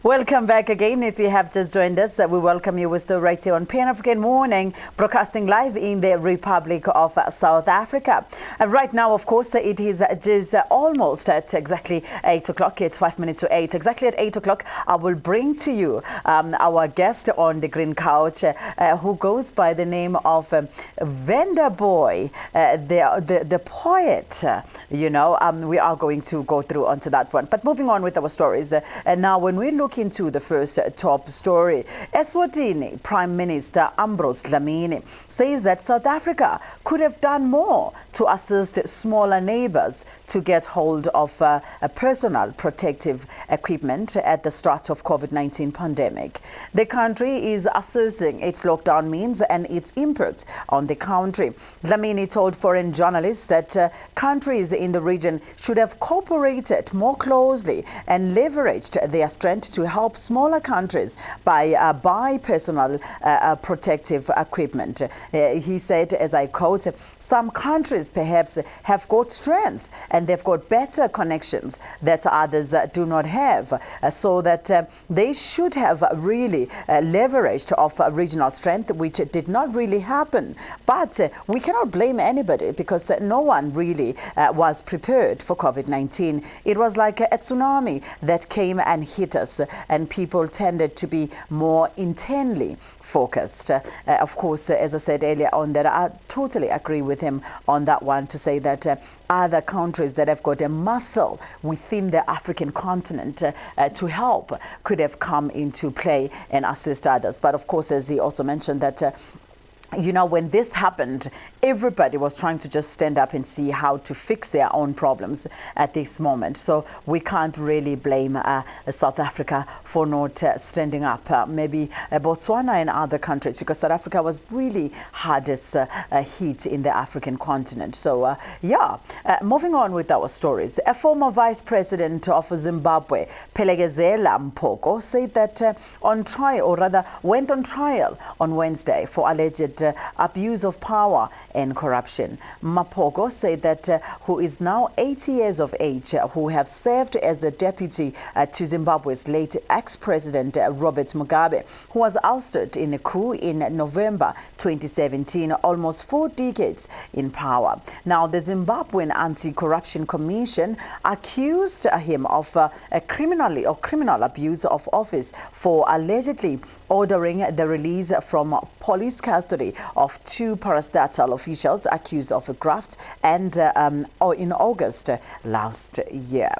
Welcome back again. If you have just joined us, we welcome you. We're still right here on Pan African Morning, broadcasting live in the Republic of South Africa. Right now, of course, it is just almost at exactly 8 o'clock. It's 5 minutes to 8. Exactly at 8 o'clock, I will bring to you our guest on the Green Couch, who goes by the name of VENDA Boy, the poet. We are going to go through onto that one. But moving on with our stories. Now, when we look into the first top story, Eswatini Prime Minister Ambrose Dlamini says that South Africa could have done more to assist smaller neighbors to get hold of personal protective equipment at the start of COVID-19 pandemic. The country is assessing its lockdown means and its impact on the country. Dlamini told foreign journalists that countries in the region should have cooperated more closely and leveraged their strength to help smaller countries buy personal protective equipment. He said, as I quote, some countries perhaps have got strength and they've got better connections that others do not have, so that they should have really leveraged off regional strength, which did not really happen. But we cannot blame anybody because no one really was prepared for COVID-19. It was like a tsunami that came and hit us, and people tended to be more intently focused. Of course, as I said earlier on, that I totally agree with him on that one, to say that other countries that have got a muscle within the African continent to help could have come into play and assist others. But of course, as he also mentioned, that when this happened, everybody was trying to just stand up and see how to fix their own problems at this moment. So we can't really blame South Africa for not standing up. Maybe Botswana and other countries, because South Africa was really hardest hit in the African continent. So moving on with our stories. A former vice president of Zimbabwe, Pelekezela Mpoko, said that went on trial on Wednesday for alleged abuse of power and corruption. Mapoko said that who is now 80 years of age, who have served as a deputy to Zimbabwe's late ex-president Robert Mugabe, who was ousted in a coup in November 2017, almost 4 decades in power. Now, the Zimbabwean Anti-Corruption Commission accused him of criminal abuse of office for allegedly ordering the release from police custody of 2 parastatal officials accused of a graft and in August last year.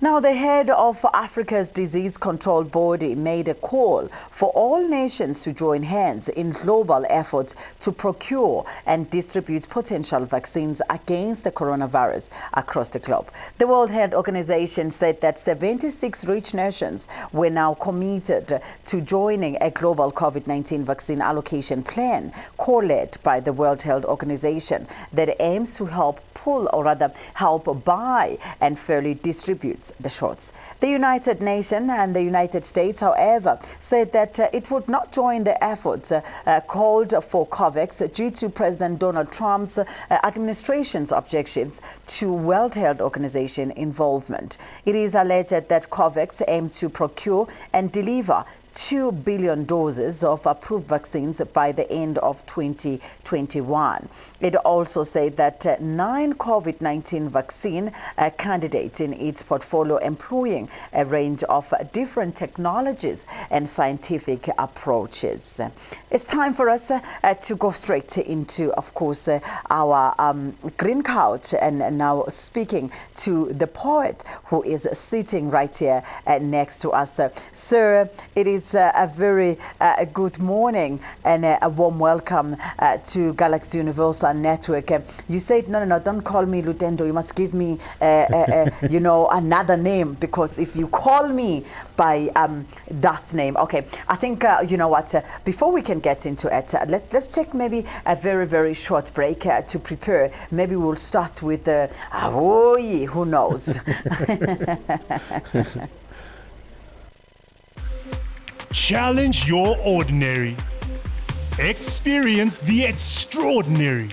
Now, the head of Africa's disease control body made a call for all nations to join hands in global efforts to procure and distribute potential vaccines against the coronavirus across the globe. The World Health Organization said that 76 rich nations were now committed to joining a global COVID-19 vaccine allocation plan co-led by the World Health Organization that aims to help buy and fairly distribute the shots. The United Nations and the United States, however, said that it would not join the efforts called for COVAX due to President Donald Trump's administration's objections to World Health Organization involvement. It is alleged that COVAX aimed to procure and deliver 2 billion doses of approved vaccines by the end of 2021. It also said that 9 COVID-19 vaccine candidates in its portfolio employing a range of different technologies and scientific approaches. It's time for us to go straight into, of course, our Green Couch, and now speaking to the poet who is sitting right here next to us. Sir, it is a very good morning and a warm welcome to Galaxy Universal Network. You said, no, don't call me Lutendo. You must give me, another name, because if you call me by that name, okay. I think, before we can get into it, let's take maybe a very, very short break to prepare. Maybe we'll start with the, who knows? Challenge your ordinary. Experience the extraordinary.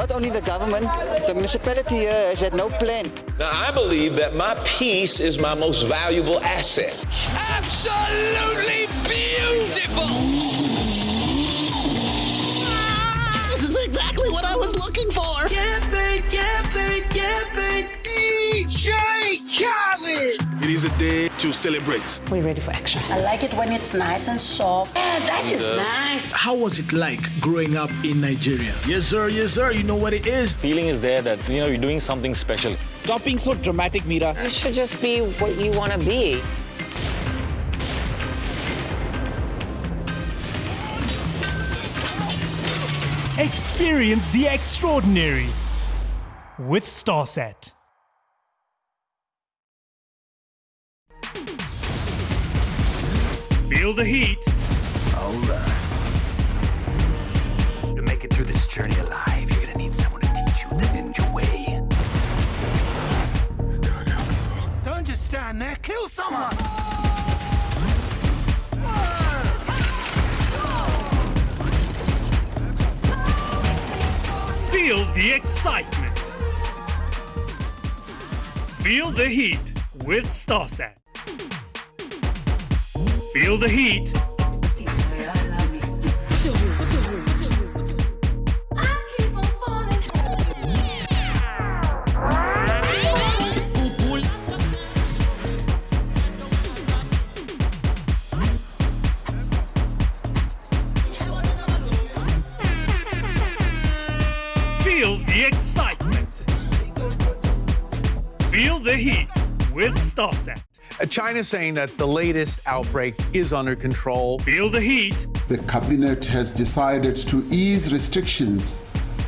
Not only the government, the municipality here has had no plan. Now, I believe that my peace is my most valuable asset. Absolutely beautiful! This is exactly what I was looking for! DJ Khaled! It is a day to celebrate. We're ready for action. I like it when it's nice and soft. Yeah, that is nice. How was it like growing up in Nigeria? Yes, sir, you know what it is. Feeling is there that, you're doing something special. Stop being so dramatic, Mira. You should just be what you want to be. Experience the extraordinary with StarSat. Feel the heat. Alright. To make it through this journey alive, you're gonna need someone to teach you the ninja way. Don't just stand there, kill someone! Feel the excitement. Feel the heat with StarSat. Feel the heat. Feel the excitement. Feel the heat with StarSat. China's saying that the latest outbreak is under control. Feel the heat. The cabinet has decided to ease restrictions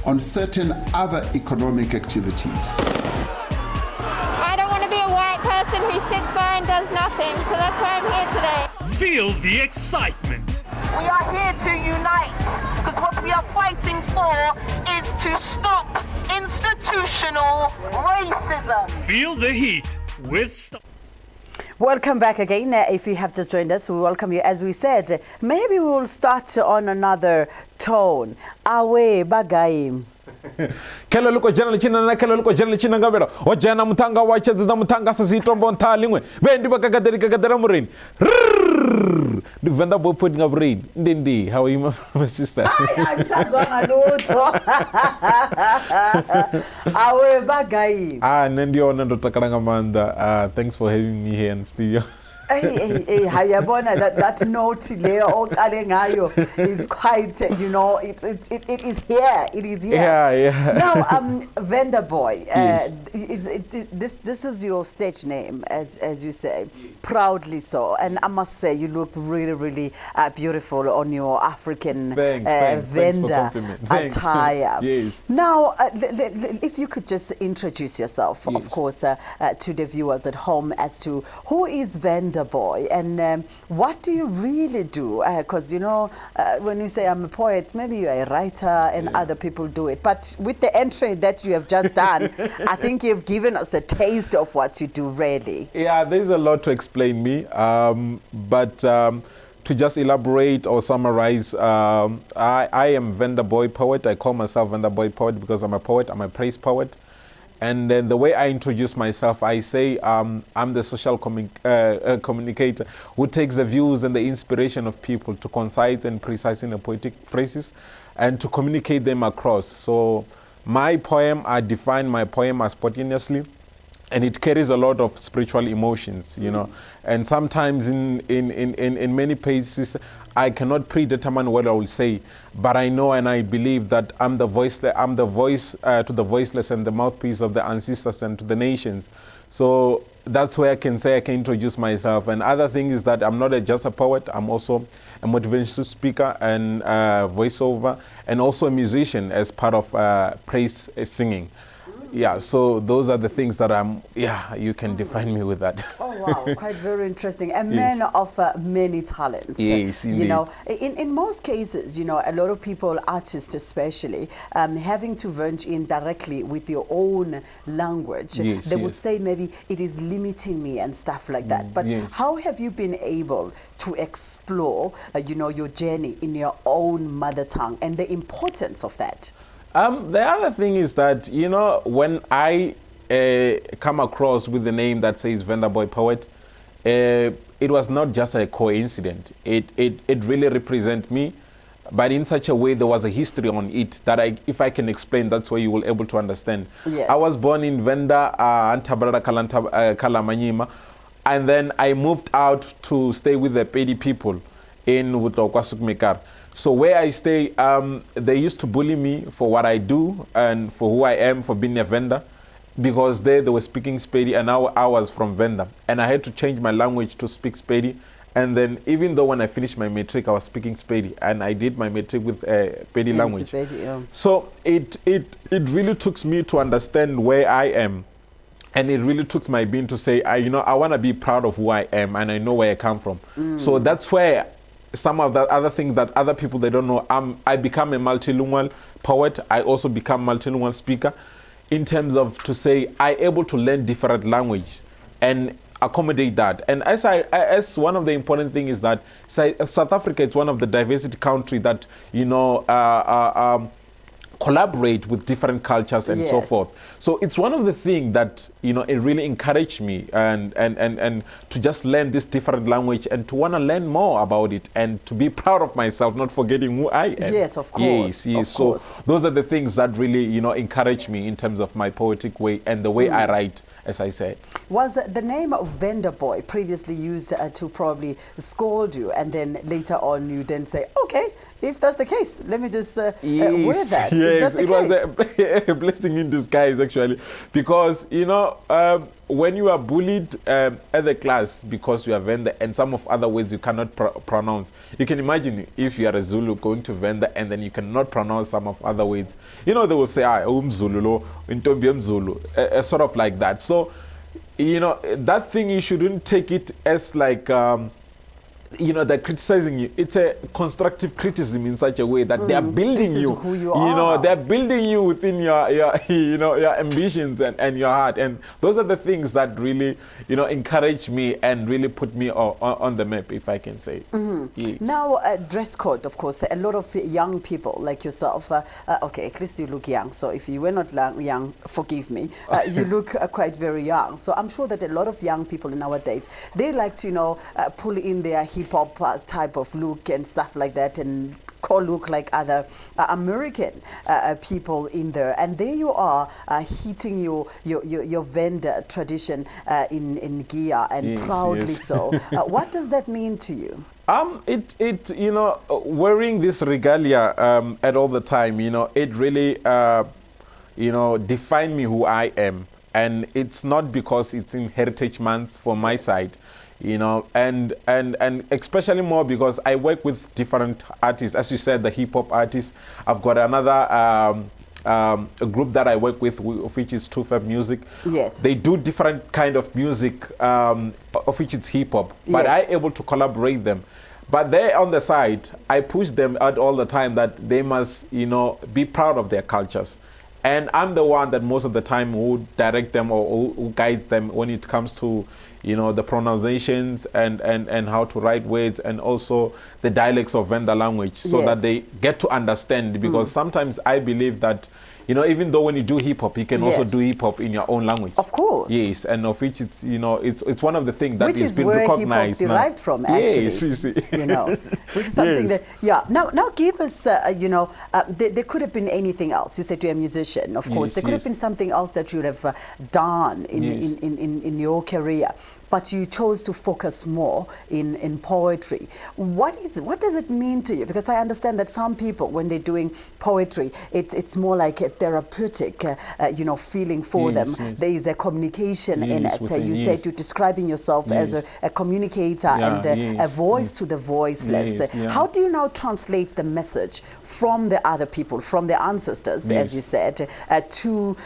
on certain other economic activities. I don't want to be a white person who sits by and does nothing, so that's why I'm here today. Feel the excitement. We are here to unite, because what we are fighting for is to stop institutional racism. Feel the heat with StarSat. Welcome back again. If you have just joined us, we welcome you. As we said, maybe we will start on another tone. Awe bagaim. Kelo luko jana china na kelo luko jana china ngabero. O jana mutanga wacha za mutanga sasi tombo ntalingwe. Bendi bakagadera murin. The Venda boy putting up rain. Ndindi, how are you, my sister? I'm sazwana luto. Awe bagaim. Nendio nando takaranga manda. Thanks for having me here in studio. Hayabona, that note is quite, it is here. It is here. Yeah. Now, Venda boy, yes. This is your stage name, as you say, proudly so. And I must say, you look really, really beautiful on your African Venda attire. Yes. Now, if you could just introduce yourself, yes, of course, to the viewers at home as to who is Venda boy and what do you really do? Because when you say I'm a poet, maybe you're a writer and other people do it, but with the entry that you have just done, I think you've given us a taste of what you do really. Yeah, there's a lot to explain me, but to just elaborate or summarize, I am Venda boy poet. I call myself Venda boy poet because I'm a poet, I'm a praise poet. And then the way I introduce myself, I say I'm the social communicator who takes the views and the inspiration of people to concise and precise in the poetic phrases and to communicate them across. So my poem, I define my poem as spontaneously, and it carries a lot of spiritual emotions, And sometimes in many places, I cannot predetermine what I will say, but I know and I believe that I'm the voice to the voiceless and the mouthpiece of the ancestors and to the nations. So that's where I can say I can introduce myself. And other thing is that I'm not just a poet, I'm also a motivational speaker and voiceover, and also a musician as part of praise singing. Yeah, so those are the things that you can define me with that. Oh, wow, quite very interesting. A man of many talents. Yes, indeed. In most cases, a lot of people, artists especially, having to venture in directly with your own language, they would say maybe it is limiting me and stuff like that. But how have you been able to explore, your journey in your own mother tongue and the importance of that? The other thing is that, you know, when I come across with the name that says Venda Boy Poet, it was not just a coincidence. It really represents me, but in such a way there was a history on it that if I can explain, that's why you will able to understand. Yes. I was born in Venda, Antabarara Kalamanyima, and then I moved out to stay with the Pedi people in Wutokwasukmekar. So where I stay, they used to bully me for what I do and for who I am, for being a Venda, because they were speaking Spedi and I was from Venda. And I had to change my language to speak Spedi. And then even though when I finished my matric, I was speaking Spedi, and I did my matric with Pedi language. Spedi, yeah. So it really took me to understand where I am. And it really took my being to say, I want to be proud of who I am, and I know where I come from. So that's where some of the other things that other people, they don't know, I become a multilingual poet. I also become multilingual speaker in terms of to say I able to learn different language and accommodate that. And as one of the important things is that South Africa is one of the diversity country that, collaborate with different cultures and so forth. So it's one of the things that, it really encouraged me and to just learn this different language and to want to learn more about it and to be proud of myself, not forgetting who I am. Yes, of course. Yes. So those are the things that really, encourage me in terms of my poetic way and the way I write, as I said. Was the name of Venda Boy previously used to probably scold you, and then later on you then say, okay, if that's the case, let me just wear that. Yes, Is that the case? Was a blessing in disguise, actually, because, when you are bullied at the class because you are Venda and some of other words you cannot pronounce, you can imagine if you are a Zulu going to Venda and then you cannot pronounce some of other words. They will say, Zulu, Zulu, sort of like that. So, that thing, you shouldn't take it as like, they're criticizing you. It's a constructive criticism in such a way that they are building this you. Is who you are. They're building you within your ambitions and your heart. And those are the things that really, encourage me and really put me on the map, if I can say. Yes. Now, dress code, of course. A lot of young people like yourself. Okay, at least you look young. So if you were not young, forgive me. You look quite very young. So I'm sure that a lot of young people nowadays, they like to, pull in their hip-hop type of look and stuff like that, and look like other American people in there, and there you are hitting your Venda tradition in gear, and proudly so. What does that mean to you? Wearing this regalia at all the time, it really define me who I am, and it's not because it's in Heritage Month for my side. And especially more because I work with different artists. As you said, the hip-hop artists. I've got another a group that I work with, which is QWABE Music. Yes. They do different kind of music, of which it's hip-hop. But I'm able to collaborate them. But they on the side, I push them out all the time that they must, be proud of their cultures. And I'm the one that most of the time who direct them or who guides them when it comes to, the pronunciations and how to write words, and also the dialects of Venda language, so that they get to understand. Because sometimes I believe that, even though when you do hip-hop, you can also do hip-hop in your own language. Of course. Yes, and of which it's, it's one of the things that is been recognized. Which is where hip-hop derived from, actually. Yes, which is something that, Now give us, there could have been anything else. You said you're a musician, of course. There could have been something else that you would have done in your career. But you chose to focus more in poetry. What does it mean to you? Because I understand that some people, when they're doing poetry, it's more like a therapeutic, feeling for them. There is a communication in it. You said you're describing yourself as a communicator and a voice to the voiceless. How do you now translate the message from the other people, from the ancestors, as you said, to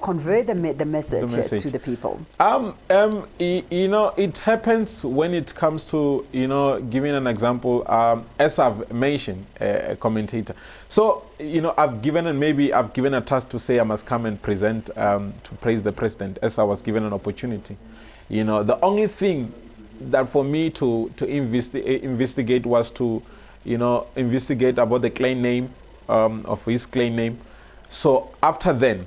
convey the message to the people? It happens when it comes to, giving an example, as I've mentioned, a commentator. So, I've given a task to say I must come and present, to praise the president, as I was given an opportunity. The only thing that for me to investigate was to, investigate about the claim name, of his claim name. So after then,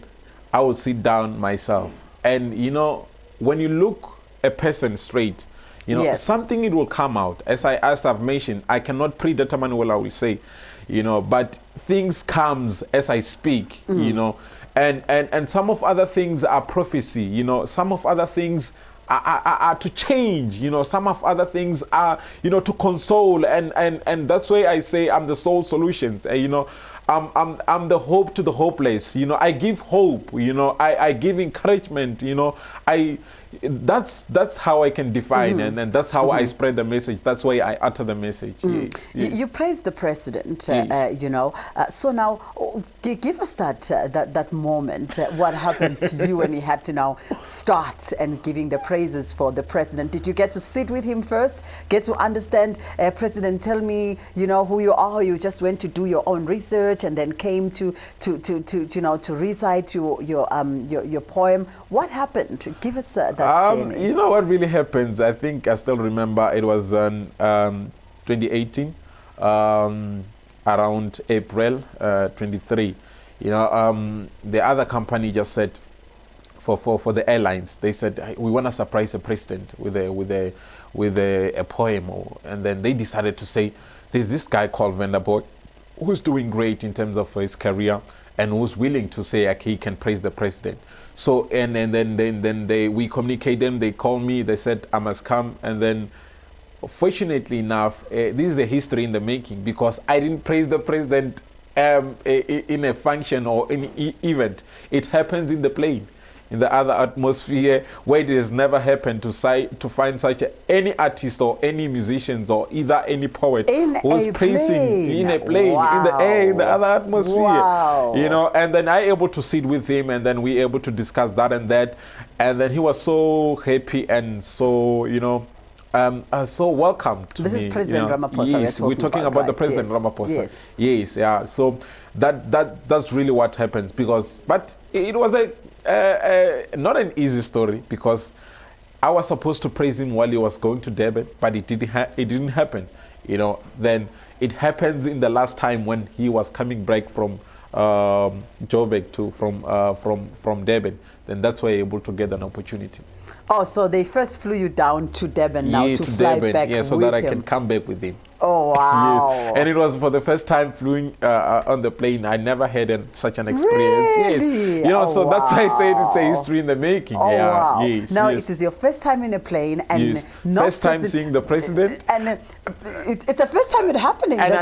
I would sit down myself. And, you know, when you look a person straight, you know, something it will come out. As I've mentioned, I cannot predetermine what I will say, you know, but things comes as I speak, you know, and some of other things are prophecy, you know, some of other things are to change, you know, some of other things are, you know, to console, and that's why I say I'm the sole solutions, you know. I'm the hope to the hopeless, you know. I give hope, you know. I give encouragement, you know. That's how I can define, and that's how I spread the message. That's why I utter the message. You praised the president, you know. So now, give us that moment. What happened to you when you have to now start and giving the praises for the president? Did you get to sit with him first, get to understand, President, tell me, you know, who you are? You just went to do your own research and then came to you know, to recite your poem. What happened? Give us that journey. You know what really happened? I think I still remember it was in 2018, around April 23. You know, the other company just said, for the airlines, they said, hey, we want to surprise the president with a poem, and then they decided to say, there's this guy called VENDA Boy who's doing great in terms of his career and who's willing to say, like, he can praise the president. So and then we communicate them. They call me. They said I must come. And then, fortunately enough, this is a history in the making, because I didn't praise the president in a function or in an event. It happens in the plane, in the other atmosphere, where it has never happened to find such any artist or any musicians or either any poet who's praising in a plane, in the air, in the other atmosphere. You know, and then I able to sit with him, and then we able to discuss that and that, and then he was so happy and so, you know, so welcome to this me. Is President Ramaphosa. Yes, we're talking about the President Ramaphosa. Yes, yeah. So that's really what happens, because, but it was not an easy story, because I was supposed to praise him while he was going to Durban, but it didn't happen. You know, then it happens in the last time when he was coming back from Joburg from Durban. Then that's why you're able to get an opportunity. Oh, so they first flew you down to Durban now to fly Durban, back so with that I him. can come back with him. Oh, wow. Yes. And it was for the first time flying on the plane. I never had such an experience. Really? Yes. You know, so that's why I said it's a history in the making. Oh, yeah. wow. Yes. Now, yes. it is your first time in a plane, and not first time seeing the president. And it's the first time it happening. And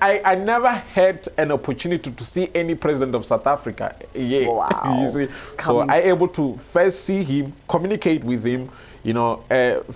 I never had an opportunity to see any president of South Africa. Yeah. Wow. You see? So I able to first see him, communicate with him, you know,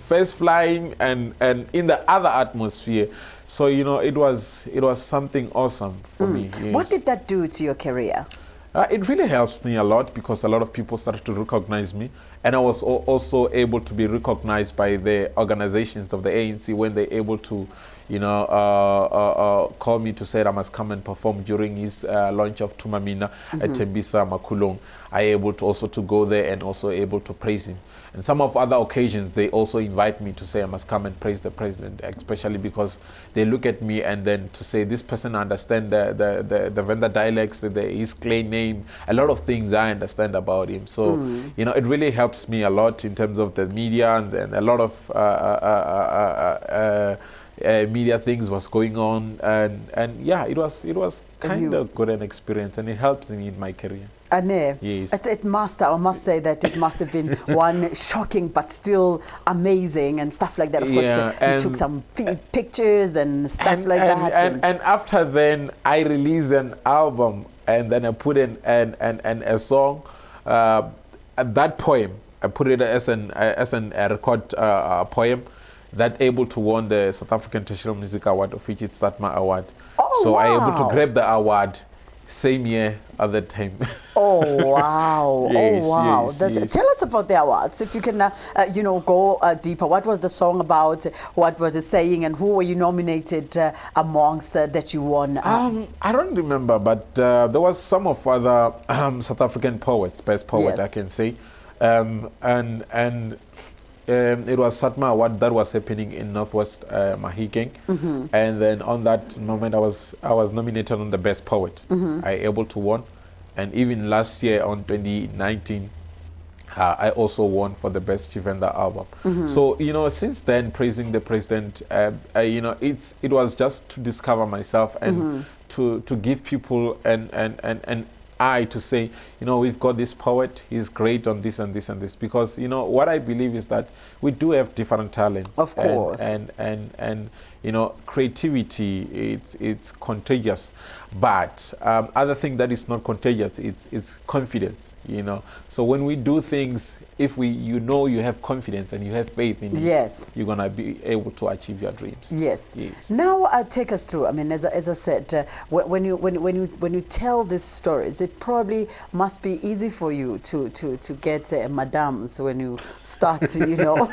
first flying and in the other atmosphere. So, you know, it was something awesome for me. Yes. What did that do to your career? It really helps me a lot, because a lot of people started to recognize me, and I was also able to be recognized by the organizations of the ANC when they're able to, you know, call me to say I must come and perform during his launch of Tumamina at Tembisa Makulong. I able to also to go there and also able to praise him. And some of other occasions, they also invite me to say I must come and praise the president, especially because they look at me and then to say this person understand the Venda dialects, his clay name, a lot of things I understand about him. So, you know, it really helps me a lot in terms of the media, and a lot of media things was going on, and yeah, it was kind of good an experience, and it helps me in my career. Ane, yes. I must say that it must have been one shocking but still amazing and stuff like that. Of course, you took some pictures and stuff like that. And after then, I released an album, and then I put in a song, that poem. I put it as a record poem that able to win the South African National Music Award, of which it's SATMA Award. Oh, so wow. I able to grab the award same year at that time. Oh, wow. Yes, oh, wow. yes. Tell us about the awards. If you can, you know, go deeper. What was the song about? What was it saying? And who were you nominated amongst that you won? I don't remember, but there was some of other South African poets, best poet, I can say. It was SATMA Award that was happening in Northwest Mahikeng, and then on that moment I was nominated on the best poet. I able to win, And even last year on 2019, I also won for the best VENDA album. So, you know, since then, praising the president, you know, it was just to discover myself and to give people an eye to say, you know, we've got this poet, he's great on this and this and this. Because, you know, what I believe is that we do have different talents. Of course. And you know, creativity, it's contagious. But other thing that is not contagious, it's confidence, you know. So when we do things, if you know you have confidence and you have faith in it, you're going to be able to achieve your dreams. Yes. Now take us through. I mean, as I said, when you tell these stories, it probably must be easy for you to get madams when you start, you know.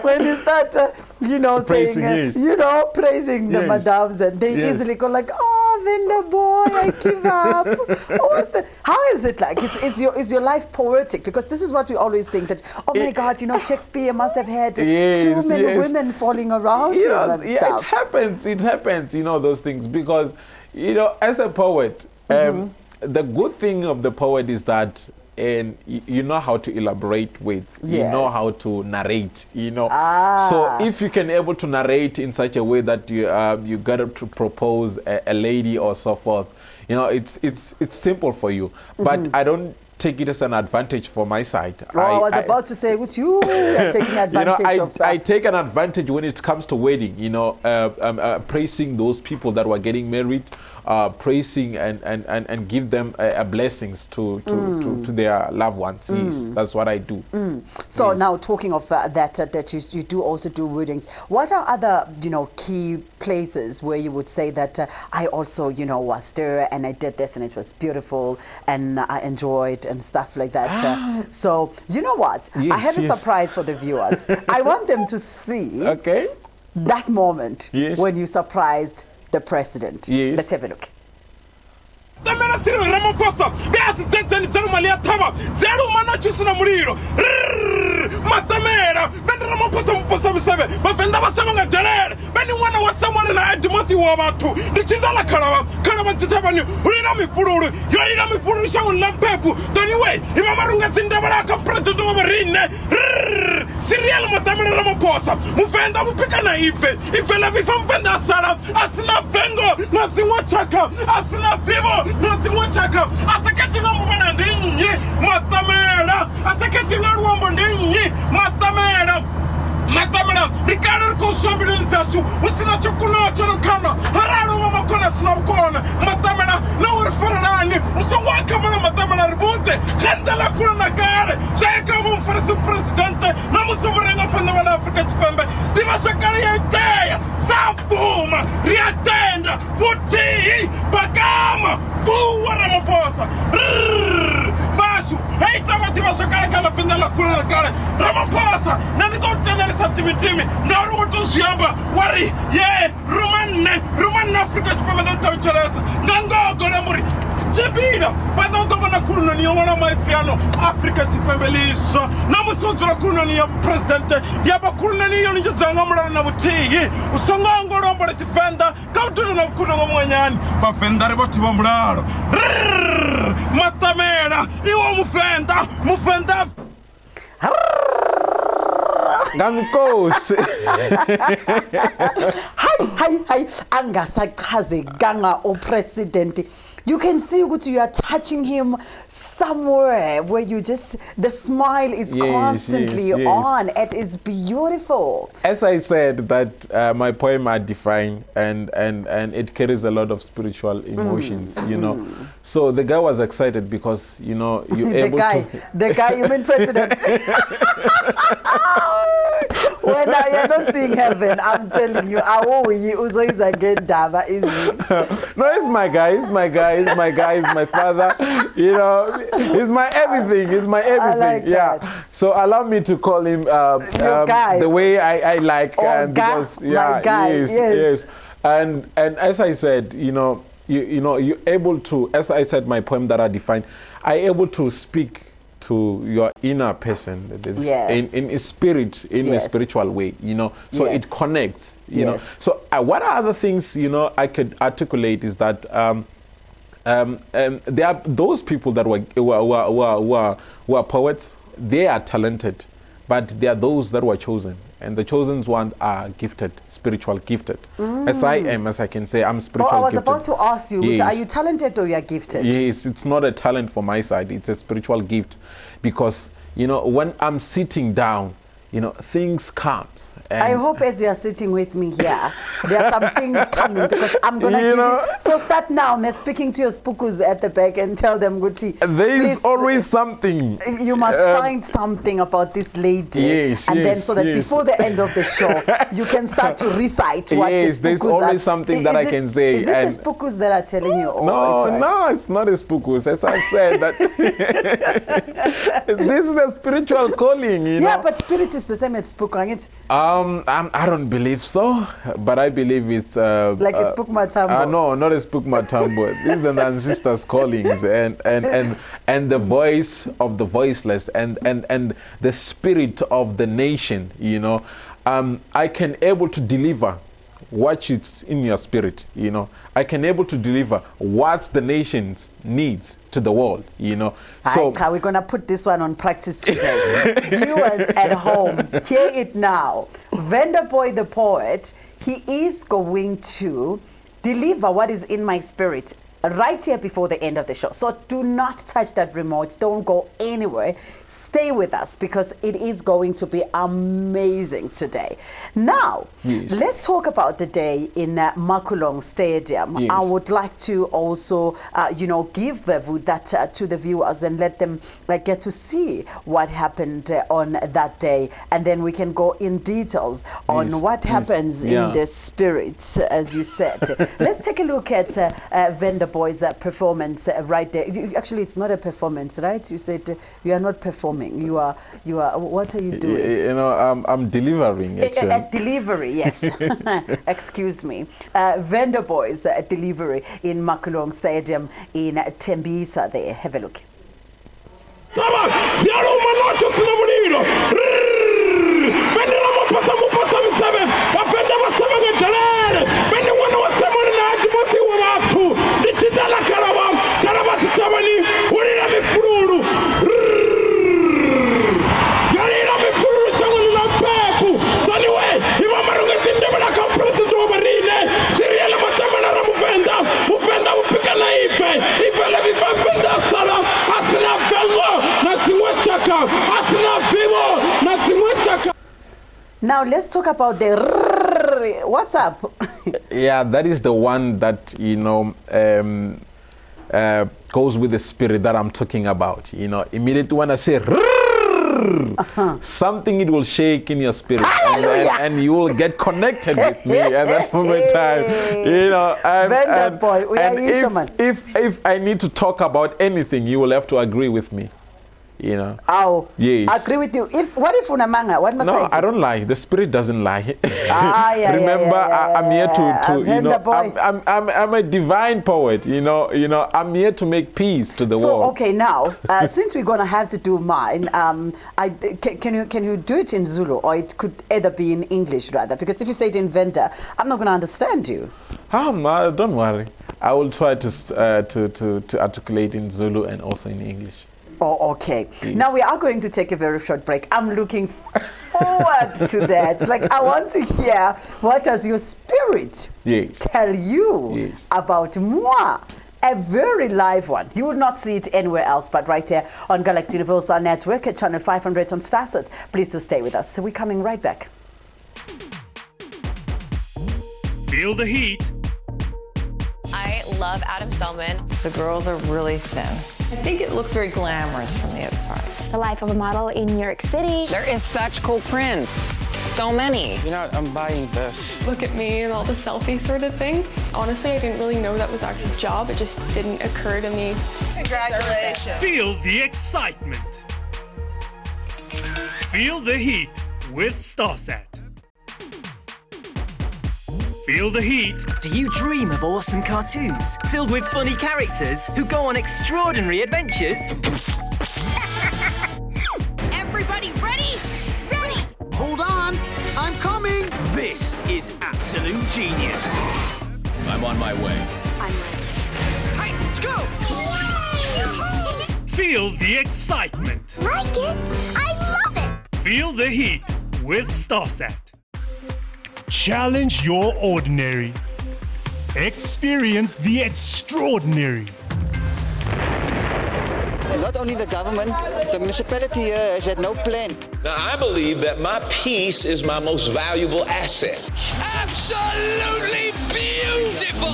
When you start, you know, saying, you know, praising the madams, and they easily go like, oh, VENDA boy, I give up. How is it like? Is your life poetic? Because this is what we always think, that, oh my God, you know, Shakespeare must have had too many women falling around him and stuff. It happens, you know, those things. Because, you know, as a poet, the good thing of the poet is that you know how to elaborate with, you know how to narrate, you know. So if you can able to narrate in such a way that you got to propose a lady or so forth, you know, it's simple for you. But I don't take it as an advantage for my side. I was about to say, with you are taking advantage of that. I take an advantage when it comes to wedding, you know, praising those people that were getting married, praising and give them blessings to their loved ones. That's what I do. So now talking of that you do also do weddings. What are other, you know, key places where you would say that I also, you know, was there and I did this and it was beautiful and I enjoyed and stuff like that. So you know what? I have a surprise for the viewers. I want them to see that moment when you surprised the president. Let's have a look. Matamera, bende Ramaphosa mposa bisebe, bavenda basabanga delele, bende mwana wa Samuel na Timothy wa batu, ndichindala kalaba tsitabani, ulina mipululu, yolina mipululu shawu lampepu, toniwe, imamarunga tsindabala ka president wa marine, serial matamera Ramaphosa, mufenda mupika na ife la bifa mfenda sala, asina vengo, na zingwa chaka, asina vivo, na zingwa chaka, asakatinga mbana ndinyi, matamera, asakatinga ruombo ndinyi, Matamera, Ricardo Koshambizasu, Usina Chokuna Chorokana, Harano Makona Snapcona, Matamera, no Farani, Usawaka Matamera Bote, Kendala Kuranagar, Jacob for the president, Namusumana Panama Africa Chipembe, Dimashakaria Day, Safuma, Riatenda, Puti, Bagama, Fu Ramaphosa, Bashu, hey Tamatimasakala Pinala Kurana, Ramaphosa, Nanito Tenel Santimitimi, Naruto Shiamba, Wari, Roman Africa's permanent torturers, Nango Goramuri, Jabina, Panondomana Kulani, one of my fiano, Africa Tipembelis, Namusura Kulani, President, Yabakulani, Zangamara Namuti, Usongo Romba Defender, come to the Kunamoyan, Bafenda Botimamra, Matamera, you Mufenda. Hi, angasachaze ganga o president. You can see what you are touching him somewhere where you just, the smile is constantly on. It is beautiful. As I said, that my poem are defined and it carries a lot of spiritual emotions, you know. So the guy was excited because, you know, you're able to... The guy, you mean president? When you're not seeing heaven, I'm telling you, no, it's my guy, he's my father, you know, he's my everything, I like that. So allow me to call him the way I like, because my guy. Yes. And as I said, you know, you're able to, as I said, my poem that I defined, I able to speak to your inner person, in spirit, in a spiritual way, you know, so it connects, you know. So what are other things, you know, I could articulate is that There are those people that who are poets. They are talented, but there are those that were chosen. And the chosen ones are gifted, spiritual gifted. As I am, as I can say, I'm spiritual gifted. I was about to ask you, yes. Are you talented or you are gifted? Yes, it's not a talent from my side. It's a spiritual gift. Because, you know, when I'm sitting down, you know, things comes. I hope as you are sitting with me here, there are some things coming because I'm going to give you. So start now. They're speaking to your spookus at the back and tell them, Guti, there is always something. You must find something about this lady. Yes, and then so that before the end of the show, you can start to recite what the spookus there's always something that I can say. Is it the spookus that are telling you? No, it's not a spookus. As I said, that this is a spiritual calling, you know. Yeah, but spirit is the same as spook, right? I don't believe so, but I believe it's like a spook matambo. No, not a spook matambo. This is the ancestors' callings and the voice of the voiceless and the spirit of the nation. You know, I can able to deliver what is in your spirit. You know, I can able to deliver what the nation needs to the world, you know. So we're going to put this one on practice today. Viewers at home, hear it now. Venda Boy the poet, he is going to deliver what is in my spirit right here before the end of the show. So do not touch that remote. Don't go anywhere. Stay with us because it is going to be amazing today. Now, let's talk about the day in Makulong Stadium. I would like to also, give that to the viewers and let them get to see what happened on that day. And then we can go in details on what happens in the spirits, as you said. Let's take a look at Venda Boy's performance right there. Actually, it's not a performance, right? You said you are not performing. You are. What are you doing? You know, I'm delivering. Actually. A delivery, yes. Excuse me. Venda Boy's delivery in Makulong Stadium in Tembisa. There, have a look. Now let's talk about the what's up? Yeah, that is the one that, you know, goes with the spirit that I'm talking about. You know, immediately when I say something, it will shake in your spirit, and you will get connected with me at that moment in time. You know, Venda Boy, we are if I need to talk about anything, you will have to agree with me. You know. Oh. Yes. Agree with you. What if unamanga? What must I do? No, I don't lie. The spirit doesn't lie. Remember, I'm here to you know, I'm a divine poet. You know, I'm here to make peace to the world. So okay, now since we're gonna have to do mine, can you do it in Zulu, or it could either be in English rather? Because if you say it in Venda, I'm not gonna understand you. Don't worry. I will try to articulate in Zulu and also in English. Oh, okay. Yes. Now we are going to take a very short break. I'm looking forward to that. Like, I want to hear what does your spirit tell you about moi. A very live one. You will not see it anywhere else but right here on Galaxy Universal Network at channel 500 on Starsat. Please do stay with us. So we're coming right back. Feel the heat. I love Adam Selman. The girls are really thin. I think it looks very glamorous from the outside. The life of a model in New York City. There is such cool prints. So many. You know, I'm buying this. Look at me and all the selfie sort of thing. Honestly, I didn't really know that was actually a job. It just didn't occur to me. Congratulations. Feel the excitement. Feel the heat with Starsat. Feel the heat. Do you dream of awesome cartoons filled with funny characters who go on extraordinary adventures? Everybody ready? Ready! Hold on, I'm coming! This is absolute genius. I'm on my way. I'm ready. Titans go! Feel the excitement. Like it? I love it! Feel the heat with StarSat. Challenge your ordinary. Experience the extraordinary. Not only the government, the municipality here has had no plan. Now, I believe that my peace is my most valuable asset. Absolutely beautiful!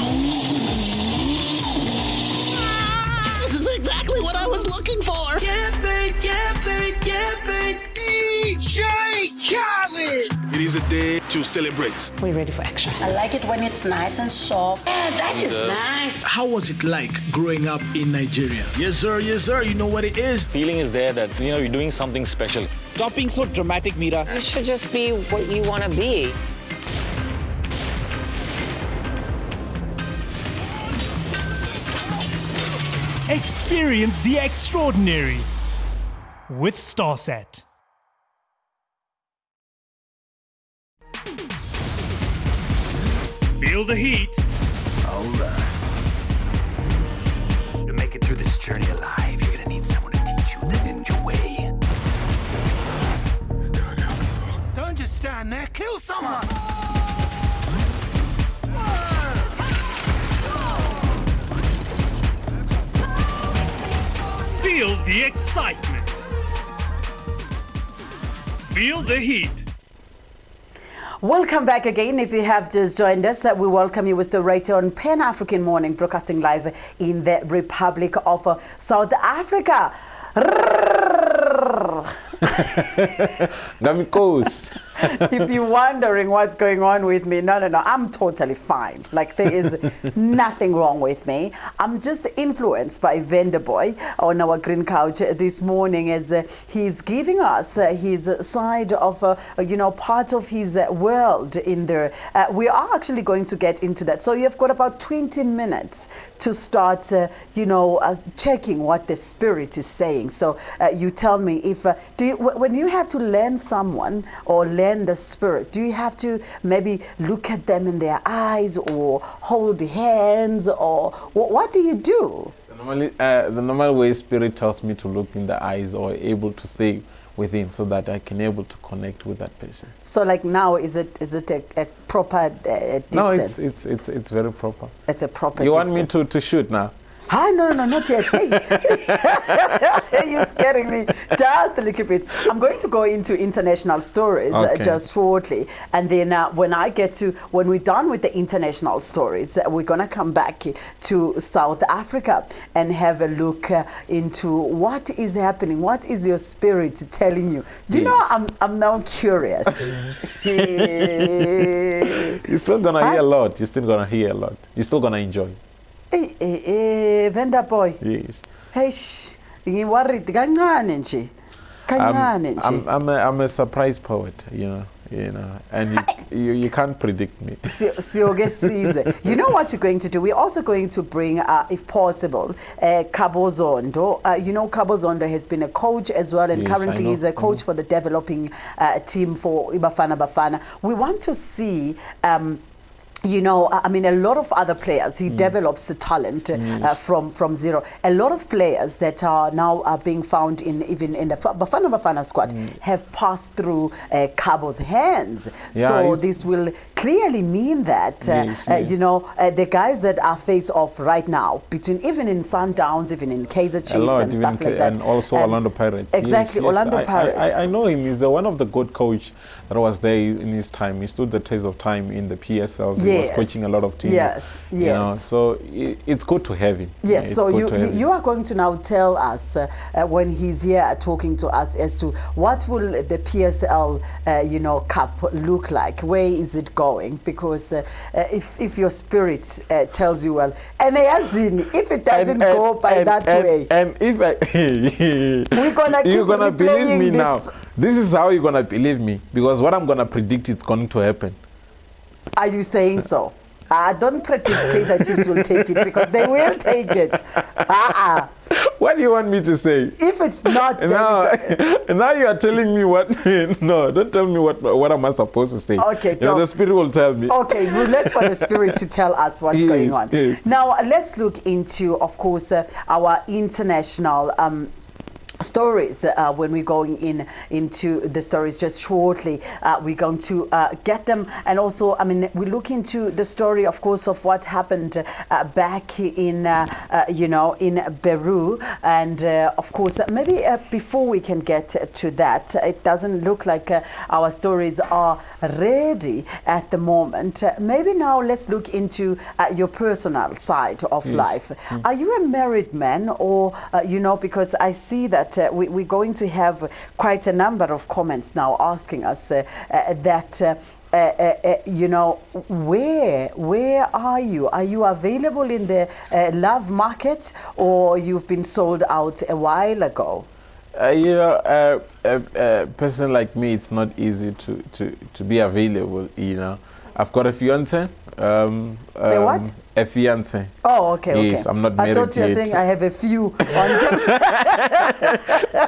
This is exactly what I was looking for! DJ Khaled! It is a day to celebrate. We're ready for action. I like it when it's nice and soft. Yeah, that is nice. How was it like growing up in Nigeria? Yes, sir, you know what it is. Feeling is there that, you know, you're doing something special. Stop being so dramatic, Mira. You should just be what you want to be. Experience the extraordinary with StarSat. Feel the heat. All right. To make it through this journey alive, you're gonna need someone to teach you the ninja way. Don't just stand there, kill someone! Feel the excitement. Feel the heat. Welcome back again. If you have just joined us, we welcome you with the radio on Pan-African Morning, broadcasting live in the Republic of South Africa. If you're wondering what's going on with me, no, I'm totally fine. Like, there is nothing wrong with me. I'm just influenced by VENDA Boy on our green couch this morning as he's giving us his side of, part of his world in there. We are actually going to get into that. So you've got about 20 minutes to start, checking what the Spirit is saying. So you tell me if, when you have to learn someone or learn the Spirit, do you have to maybe look at them in their eyes or hold hands, or what do you do? Normally, the normal way Spirit tells me to look in the eyes or able to stay within, so that I can able to connect with that person. So, like now, is it a proper distance? No, it's very proper. It's a proper. You distance. Want me to shoot now? Ah, no, not yet. Hey. You're scaring me just a little bit. I'm going to go into international stories just shortly. And then when we're done with the international stories, we're going to come back to South Africa and have a look into what is happening. What is your Spirit telling you? You know, I'm now curious. You're still going to hear a lot. You're still going to hear a lot. You're still going to enjoy. VENDA Boy. Yes. Hey, ngiworried kancane nje. Kancane nje. I'm a surprise poet, you know, and you can't predict me. You know what we're going to do? We're also going to bring, if possible, Cabo Zondo. Cabo Zondo has been a coach as well, and currently he's a coach for the developing team for Bafana Bafana. We want to see. A lot of other players, he develops the talent from zero. A lot of players that are now being found even in the Bafana Bafana squad have passed through Cabo's hands. So this will clearly mean that, the guys that are face off right now, even in Sundowns, even in Kaizer Chiefs and stuff like that. And also Orlando Pirates. Exactly, Orlando Pirates. I know him. He's one of the good coach that was there in his time. He stood the test of time in the PSLs. He was coaching a lot of teams. Yes. So it's good to have him. Yes. So you are going to now tell us when he's here talking to us as to what will the PSL Cup look like? Where is it going? Because if your Spirit tells you, well, and if it doesn't go by that way, and if we're gonna keep believe me now. This is how you're gonna believe me, because what I'm gonna predict is going to happen. Are you saying so? Don't predict Kaizer Chiefs will take it, because they will take it. What do you want me to say? If it's not, now you are telling me what. No, don't tell me what am I supposed to say. Okay, the Spirit will tell me. Okay, well, let's for the Spirit to tell us what's going on. Yes. Now, let's look into, of course, our international stories. When we're going into the stories just shortly, we're going to get them. And also, I mean, we look into the story, of course, of what happened back in, in Peru. And of course, maybe before we can get to that, it doesn't look like our stories are ready at the moment. Maybe now let's look into your personal side of life. Are you a married man, or, because I see that we're going to have quite a number of comments now asking us that, where are you? Are you available in the love market, or you've been sold out a while ago? A person like me, it's not easy to be available, I've got a fiance. What? A fiance. Oh, okay, yes, okay. I'm not married I thought you were saying I have a few.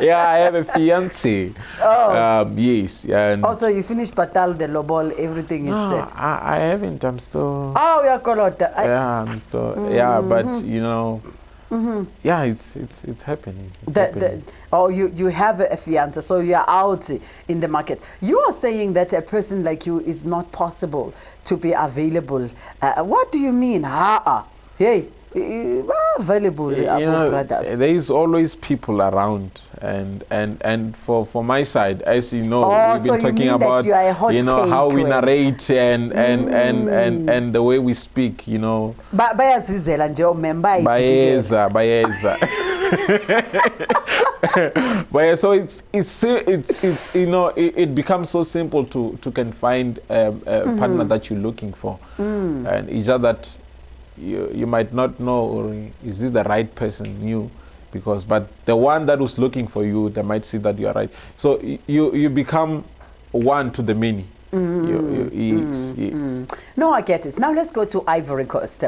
Yeah, I have a fiance. Oh. Yes. And also, you finished Patal, the Lobol, everything is set. I haven't. I'm still. Oh, you're correct. Yeah, I'm still. Yeah, but yeah, it's happening. You have a fiance, so you are out in the market. You are saying that a person like you is not possible to be available. What do you mean? Hey, available, brothers. There is always people around, and for my side, as you know, we've been talking about how we narrate and the way we speak, Bayeza. But so it's it becomes so simple to can find a partner that you're looking for, and it's just that you might not know, or is this the right person? But the one that was looking for you, they might see that you are right. So you become one to the many. No, I get it. Now let's go to Ivory Coast.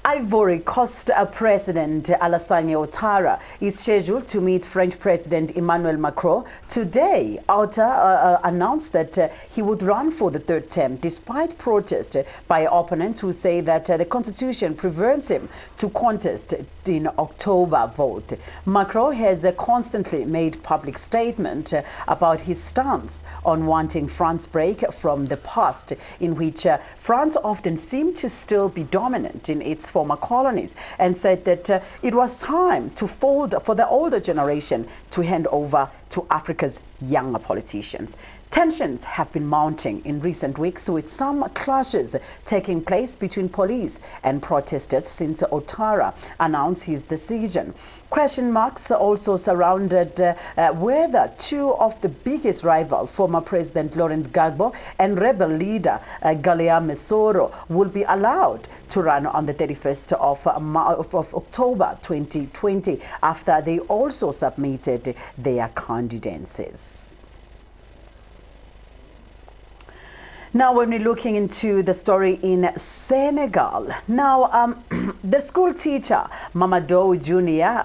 Ivory Coast President Alassane Ouattara is scheduled to meet French President Emmanuel Macron today. Ouattara announced that he would run for the third term, despite protest by opponents who say that the constitution prevents him to contest in October vote. Macron has constantly made public statement about his stance on wanting France's break from the past, in which France often seemed to still be dominant in its former colonies, and said that it was time to fold for the older generation to hand over to Africa's younger politicians. Tensions have been mounting in recent weeks, with some clashes taking place between police and protesters since Ouattara announced his decision. Question marks also surrounded whether two of the biggest rivals, former President Laurent Gbagbo and rebel leader Galea Mesoro, will be allowed to run on the 31st of October 2020, after they also submitted their candidacies. Now, when we're looking into the story in Senegal, now the school teacher Mamadou Junior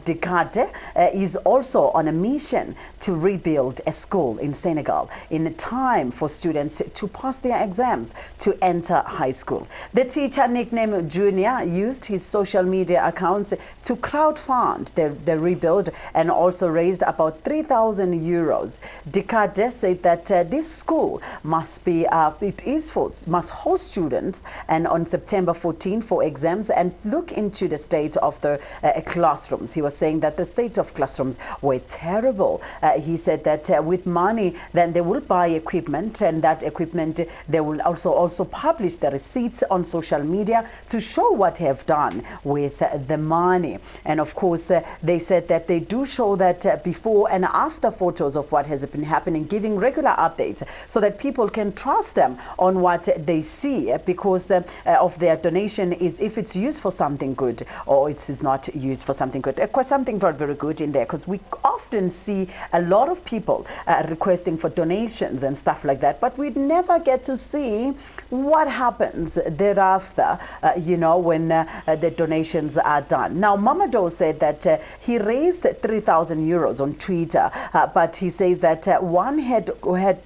Dekate is also on a mission to rebuild a school in Senegal in time for students to pass their exams to enter high school. The teacher, nicknamed Junior, used his social media accounts to crowdfund the rebuild and also raised about 3,000 euros. Dekate said that this school must host students and on September 14 for exams and look into the state of the classrooms. He was saying that the state of classrooms were terrible. He said that with money, then they will buy equipment, and that equipment they will also publish the receipts on social media to show what they have done with the money. And of course, they said that they do show that before and after photos of what has been happening, giving regular updates so that people can trust asked them on what they see because of their donation is if it's used for something good or it is not used for something good. Something very, very good in there, because we often see a lot of people requesting for donations and stuff like that, but we never get to see what happens thereafter, when the donations are done. Now, Mamadou said that he raised 3,000 euros on Twitter, but he says that one head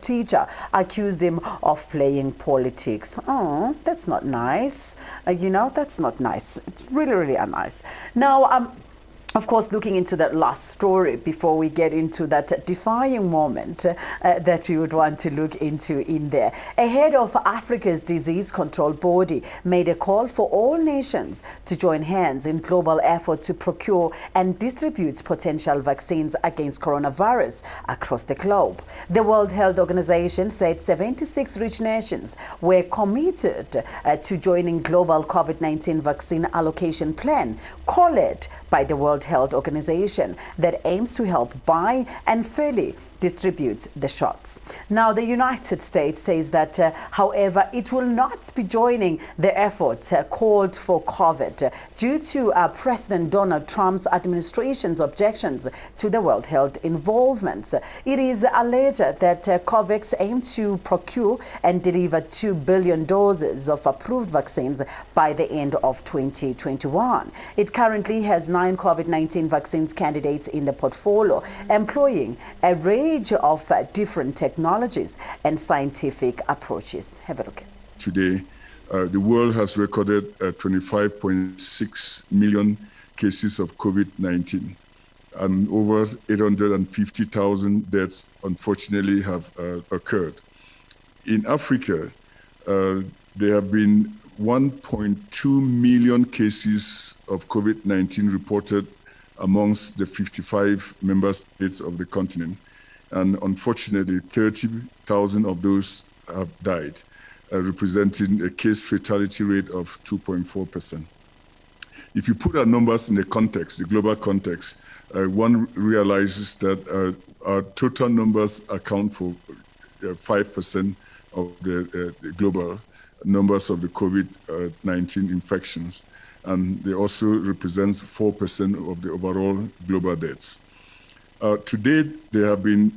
teacher accused him of playing politics. Oh, that's not nice. That's not nice. It's really, really unnice. Now, of course, looking into that last story before we get into that defying moment that we would want to look into in there. A head of Africa's disease control body made a call for all nations to join hands in global effort to procure and distribute potential vaccines against coronavirus across the globe. The World Health Organization said 76 rich nations were committed to joining global COVID-19 vaccine allocation plan, called by the World Health Organization, that aims to help buy and fairly distribute the shots. Now, the United States says that, however, it will not be joining the effort called for COVID due to President Donald Trump's administration's objections to the World Health involvement. It is alleged that COVAX aims to procure and deliver 2 billion doses of approved vaccines by the end of 2021. It currently has 9 COVID-19 vaccines candidates in the portfolio, employing a range of different technologies and scientific approaches. Have a look. Today, the world has recorded 25.6 million cases of COVID-19, and over 850,000 deaths, unfortunately, have occurred. In Africa, there have been 1.2 million cases of COVID-19 reported amongst the 55 member states of the continent. And unfortunately, 30,000 of those have died, representing a case fatality rate of 2.4%. If you put our numbers in the context, the global context, one realizes that our total numbers account for 5% of the global numbers of the COVID-19 infections, and they also represents 4% of the overall global deaths. To date, there have been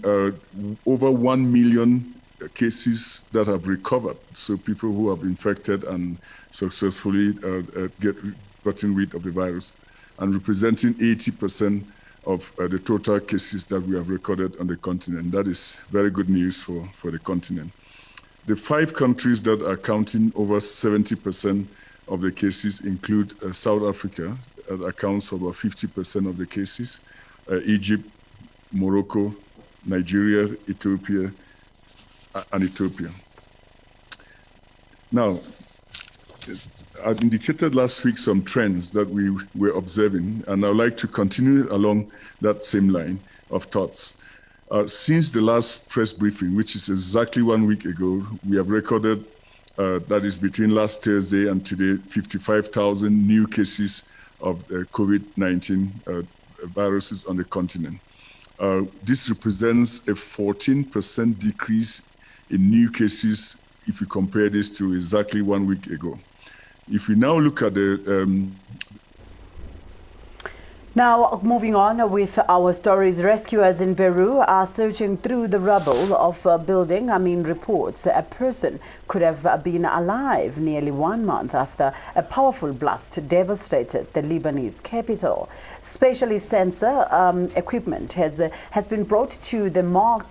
over 1 million cases that have recovered, so people who have infected and successfully gotten rid of the virus, and representing 80% of the total cases that we have recorded on the continent. That is very good news for the continent. The 5 countries that are counting over 70% of the cases include South Africa, that accounts for about 50% of the cases, Egypt, Morocco, Nigeria, Ethiopia, and Ethiopia. Now, I indicated last week some trends that we were observing, and I'd like to continue along that same line of thoughts. Since the last press briefing, which is exactly 1 week ago, we have recorded, that is between last Thursday and today, 55,000 new cases of COVID-19 viruses on the continent. This represents a 14% decrease in new cases if you compare this to exactly 1 week ago. If we now look at the Now, moving on with our stories, rescuers in Peru are searching through the rubble of a building. Reports a person could have been alive nearly 1 month after a powerful blast devastated the Lebanese capital. Specially sensor equipment has been brought to the Mar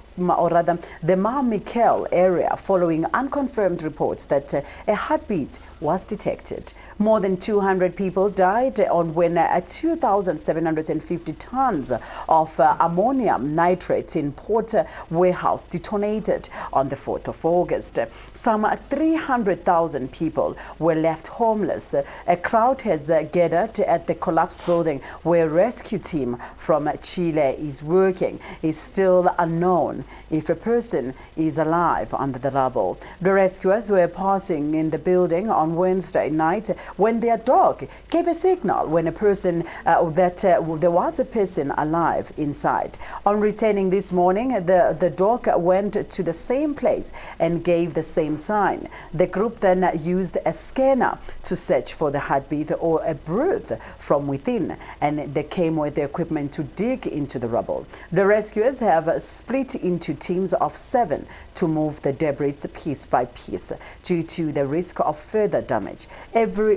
Mikel area following unconfirmed reports that a heartbeat was detected. More than 200 people died when 2,750 tons of ammonium nitrate in port warehouse detonated on the 4th of August. Some 300,000 people were left homeless. A crowd has gathered at the collapsed building where a rescue team from Chile is working. It's still unknown if a person is alive under the rubble. The rescuers were passing in the building on Wednesday night when their dog gave a signal when a person that that there was a person alive inside. On returning this morning, the dog went to the same place and gave the same sign. The group then used a scanner to search for the heartbeat or a breath from within, and they came with the equipment to dig into the rubble. The rescuers have split into teams of 7 to move the debris piece by piece due to the risk of further damage. Every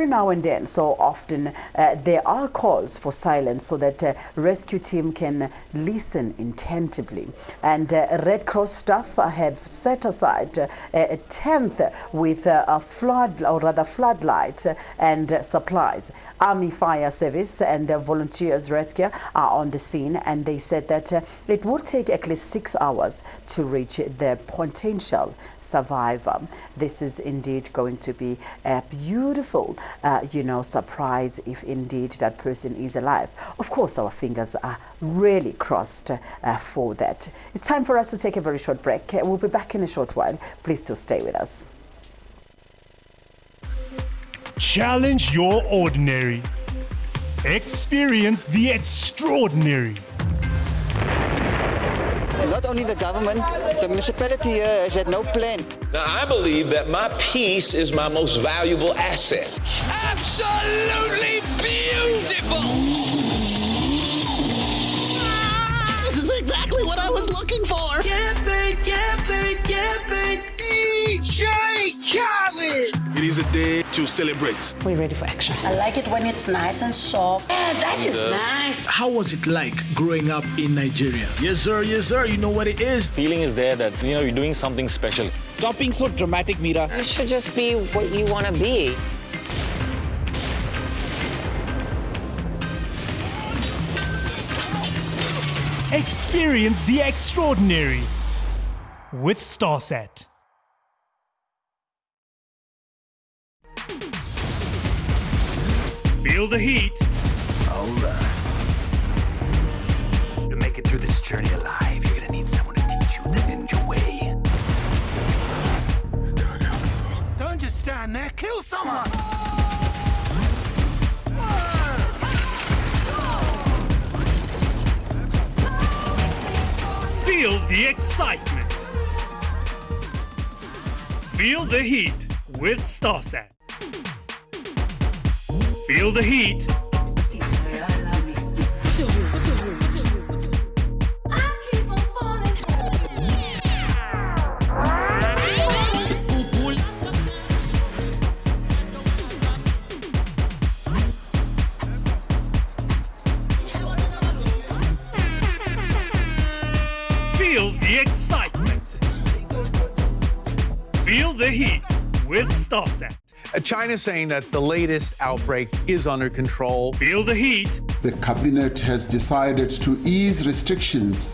now and then, so often, there are calls for silence so that rescue team can listen intently. And Red Cross staff have set aside a tent with a floodlight and supplies. Army Fire Service and volunteers rescue are on the scene, and they said that it would take at least 6 hours to reach the potential survivor. This is indeed going to be a beautiful, surprise if indeed that person is alive. Of course, our fingers are really crossed for that. It's time for us to take a very short break. We'll be back in a short while. Please do stay with us. Challenge your ordinary. Experience the extraordinary. Not only the government, the municipality here has had no plan. Now, I believe that my peace is my most valuable asset. Absolutely beautiful! This is exactly what I was looking for! DJ Khaled! It is a day to celebrate. We're ready for action. I like it when it's nice and soft. Yeah, that is nice. How was it like growing up in Nigeria? Yes, sir, you know what it is. Feeling is there that, you're doing something special. Stop being so dramatic, Mira. You should just be what you want to be. Experience the extraordinary with StarSat. Feel the heat. All right. To make it through this journey alive, you're gonna need someone to teach you the ninja way. Don't just stand there, kill someone! Feel the excitement. Feel the heat with StarSat. Feel the heat. Feel the excitement. Feel the heat with StarSat. China's saying that the latest outbreak is under control. Feel the heat. The cabinet has decided to ease restrictions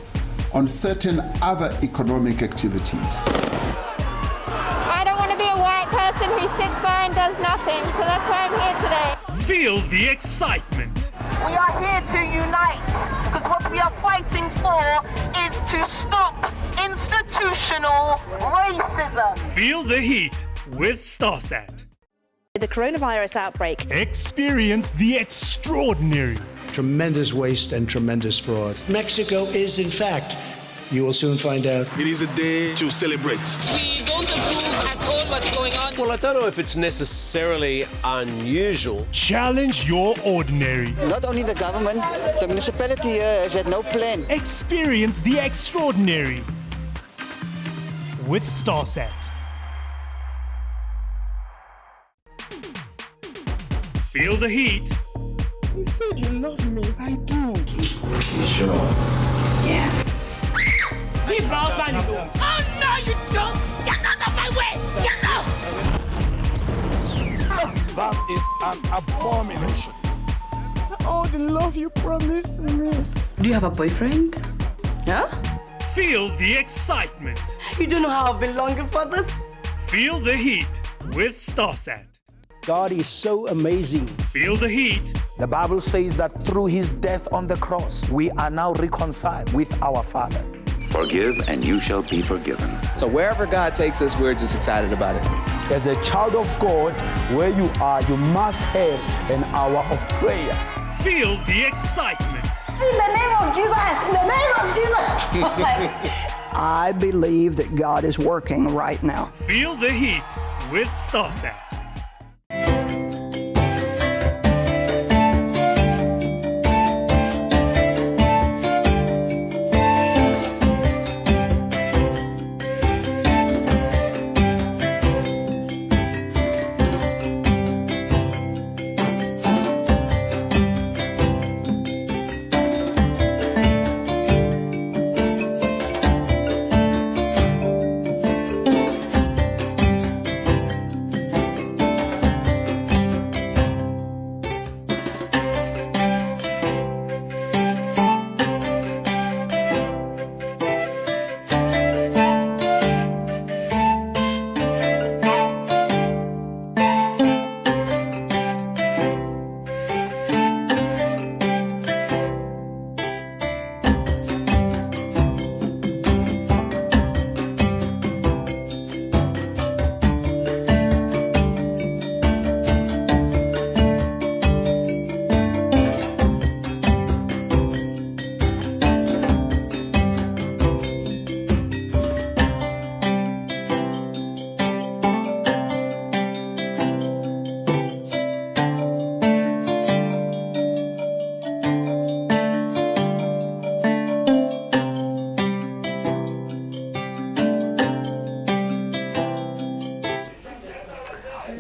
on certain other economic activities. I don't want to be a white person who sits by and does nothing, so that's why I'm here today. Feel the excitement. We are here to unite, because what we are fighting for is to stop institutional racism. Feel the heat with StarSat. The coronavirus outbreak. Experience the extraordinary. Tremendous waste and tremendous fraud. Mexico is, in fact, you will soon find out. It is a day to celebrate. We don't approve at all what's going on. Well, I don't know if it's necessarily unusual. Challenge your ordinary. Not only the government, the municipality here has had no plan. Experience the extraordinary with StarSat. Feel the heat. You said you love me. I do. You sure? Yeah. Please bounce line and go. Oh, no, you don't. Get out of my way. Get out. That is an abomination. Oh, the love you promised me. Do you have a boyfriend? Yeah? Feel the excitement. You don't know how I've been longing for this. Feel the heat with StarSat. God is so amazing. Feel the heat. The Bible says that through his death on the cross, we are now reconciled with our Father. Forgive and you shall be forgiven. So wherever God takes us, we're just excited about it. As a child of God, where you are, you must have an hour of prayer. Feel the excitement. In the name of Jesus, in the name of Jesus. I believe that God is working right now. Feel the heat with StarSat.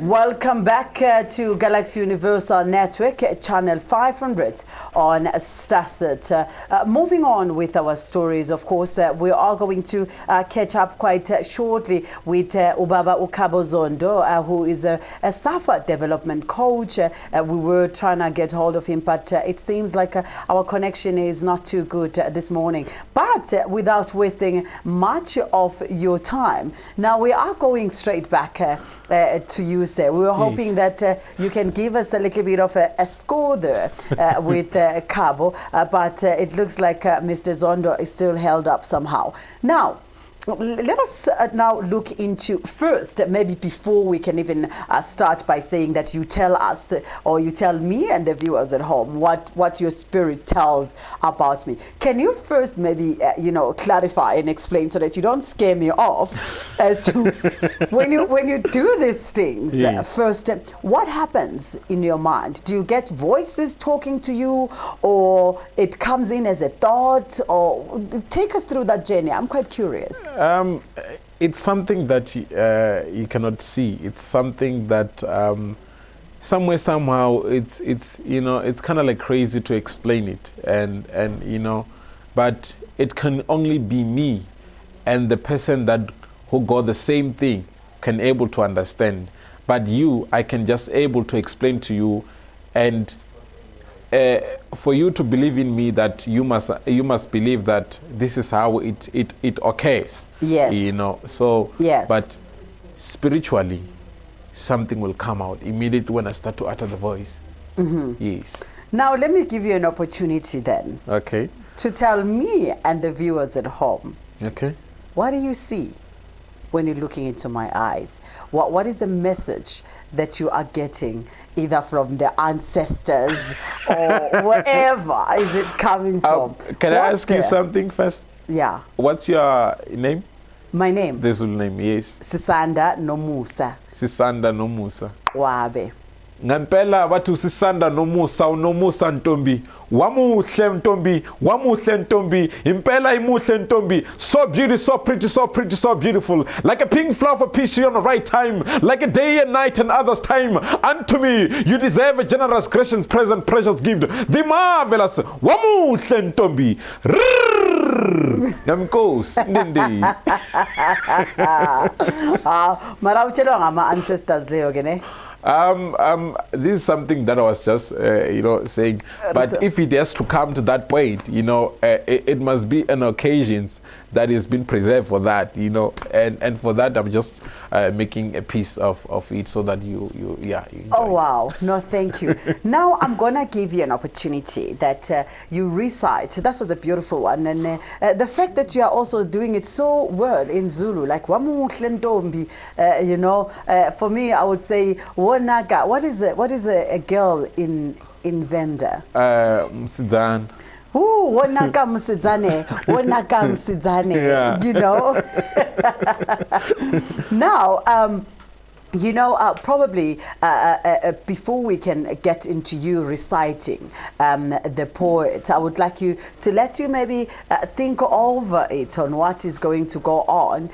Welcome back to Galaxy Universal Network, channel 500 on StarSat. Moving on with our stories, of course, we are going to catch up quite shortly with Ubaba Ukabozondo, who is a staff development coach. We were trying to get hold of him, but it seems like our connection is not too good this morning. But without wasting much of your time, now we are going straight back to you, sir. We were hoping that you can give us a little bit of a score there with Cabo, but it looks like Mr. Zondo is still held up somehow. Now, let us now look into first, maybe before we can even start by saying that you tell us, or you tell me and the viewers at home what your spirit tells about me. Can you first maybe, clarify and explain so that you don't scare me off as to when you do these things, yes. First, what happens in your mind? Do you get voices talking to you, or it comes in as a thought, or take us through that journey? I'm quite curious. It's something that you cannot see. It's something that somewhere, somehow, it's kind of like crazy to explain it, and but it can only be me and the person who got the same thing can able to understand. But I can just able to explain to you, and for you to believe in me, that you must believe that this is how it occurs. Yes. So yes. But spiritually, something will come out immediately when I start to utter the voice. Mm-hmm. Yes. Now let me give you an opportunity then. Okay. To tell me and the viewers at home. Okay. What do you see when you're looking into my eyes? What is the message that you are getting, either from the ancestors or wherever is it coming from? Can I ask you something first? Yeah. What's your name? My name? The Zulu name, yes. Sisanda Nomusa. Nomusa. QWABE. Ngampela bathu Sisanda Nomusa Ntombi. Wamuhle Ntombi. Impela imuhle Ntombi. So beautiful, so pretty, so pretty, so beautiful. Like a pink flower for peace on the right time. Like a day and night and others time. Unto me, you deserve a generous, gracious, present, precious gift. The marvelous Wamuhle Ntombi. Mara uchelo ngama ancestors leo gene. This is something that I was just, saying. But if it has to come to that point, it must be an occasion that is been preserved for that, and for that I'm just making a piece of it so that you enjoy. Oh wow, no, thank you. Now I'm gonna give you an opportunity that you recite. That was a beautiful one, and the fact that you are also doing it so well in Zulu, like Wamuhle Ntombi, for me I would say Wonaga. What is a girl in in VENDA? Msidzane. Ooh, wonaka msidzane, wonaka msidzane, you know. Now, you know, probably before we can get into you reciting the poet, I would like you to let you maybe think over it on what is going to go on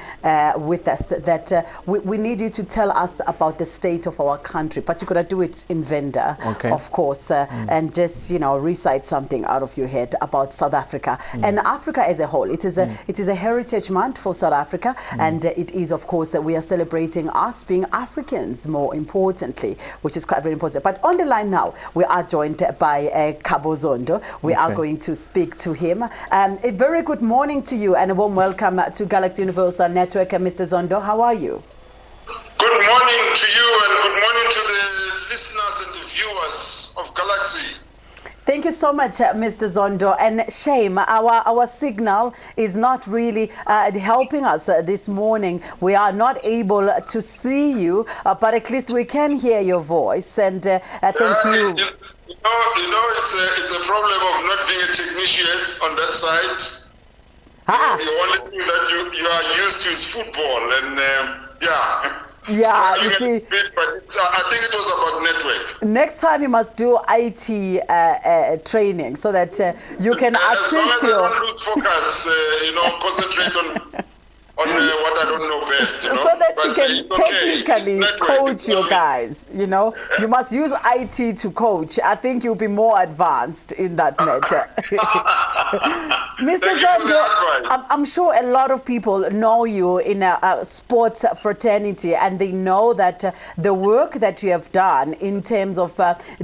with us. That we need you to tell us about the state of our country, particularly do it in VENDA, of course, and just, you know, recite something out of your head about South Africa and Africa as a whole. It is a heritage month for South Africa, and it is, of course, that we are celebrating us being Africans, more importantly, which is quite very important. But on the line now, we are joined by Cabo Zondo. We are going to speak to him. A very good morning to you and a warm welcome to Galaxy Universal Network. Mr. Zondo, how are you? Good morning to you and good morning to the listeners and the viewers of Galaxy. Thank you so much, Mr. Zondo. And shame, our signal is not really helping us this morning. We are not able to see you, but at least we can hear your voice. And thank you. You know, it's a problem of not being a technician on that side. The only thing that you are used to is football, and Yeah, you see. But I think it was about network. Next time you must do IT training so that you can assist you. Don't lose focus, you know, concentrate on what I don't know best. You know? So that you can technically coach your guys, you know. You must use IT to coach. I think you'll be more advanced in that matter. Mr. Zondo, I'm sure a lot of people know you in a sports fraternity, and they know that the work that you have done in terms of